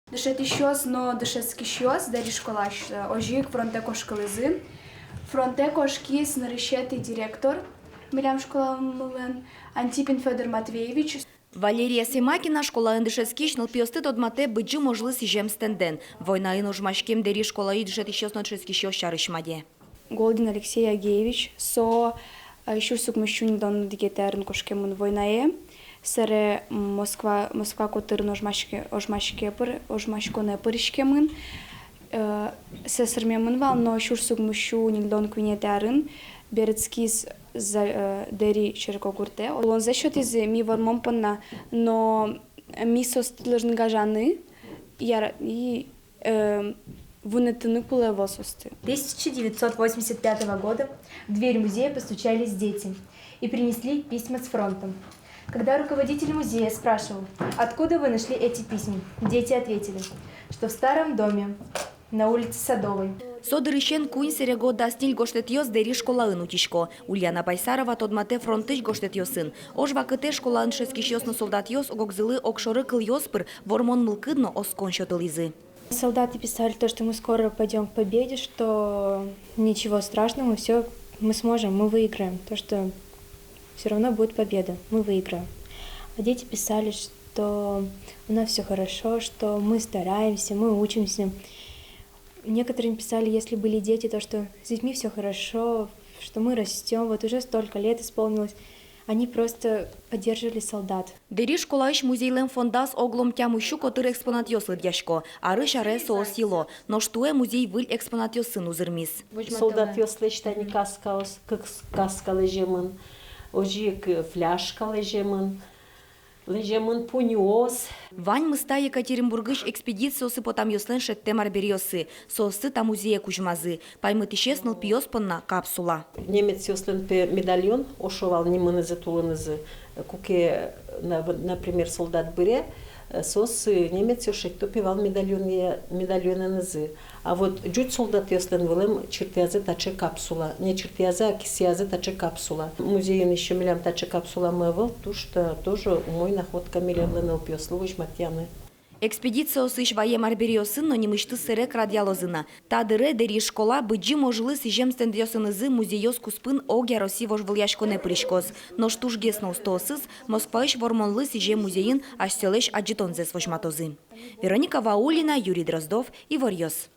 Дышет еще, но дышет скищёс, дари школаш, ожик фронте кошкалызы. Фронте кошки снарящетый директор. Милям школа мылен Антипин Федор Матвеевич. Валерия Семакина школа ндышескиш нылпиосты тодмате быджы можлы сижем стенден. Война иножмашкем дери школа и дышет еще снотшескишё шарышмаде. Голдин Алексей Агеевич со еще сукмещун дон дигетерн кошкемун войнае. Сере Москва котырн ожмашконе пырышкемын. Сесермемын вал, но еще сукмещу нильдон квинетерн. Берецкис дери черкогурте. Он за счет из ми вармомпана, но ми состилажн гажаны и вынетыны пулевососты. 1985 года в дверь музея постучались дети и принесли письма с фронтом. Когда руководитель музея спрашивал, откуда вы нашли эти письма, дети ответили, что в старом доме на улице Садовой. Содырыщен куин серего дастиль гоштетьёс дери школаын утишко. Ульяна Байсарова тодмате фронтыш гоштетьёсын. Ожва кыте школаын шескишёсно солдатьёс огокзылы окшоры кыльёспыр вормон мылкыдно оскон шотылизы. Солдаты писали то, что мы скоро пойдем к победе, что ничего страшного, мы сможем, мы выиграем. То, что все равно будет победа, мы выиграем. А дети писали, что у нас все хорошо, что мы стараемся, мы учимся. Некоторые писали, если были дети, то, что с детьми все хорошо, что мы растем, вот уже столько лет исполнилось. Они просто поддерживали солдат. Дери школаиш музейлен фондас оглом тямущу котыр экспонат ёслыд яшко. Ары шаре соосило. Но штуе музей выль экспонат ёсын узырмис. Солдат ёслыштани каска лежемын, ожик фляжка лежемын. Лежемын пуниос. Вань мыста Екатеринбургыш экспедициясы потам ёслен шеттемар берёсы. Сосы та музея кужмазы. Паймыт ишес нылпиёспынна капсула. Немец ёслен пе медальон, ошовал нимынызы тулынызы. Куке, например, солдат быре, сос немец ёшек топивал медальонынызы. А вот джуть солдат ёслен вылем чертязы таче капсула. Не чертязы, а кисязы таче капсула. Музейын еще милям таче капсула мывал, то что тоже мой находка милям ленел пьёсловыш матьяны. Экспедиция сыш ваемар берёсын, но не мышты сырек радиалозына. Тадыре дери школа быджи можлы сижем стендёсынызы музейёс куспын огя роси вож выльяшконе пришкоз. Но штуж гесно устосыз, Москваиш вормонлы сижем музейын аштелеш аджитонзес вожматозы. Вероника Ваулина, Юрий Дроздов и Ворьёс.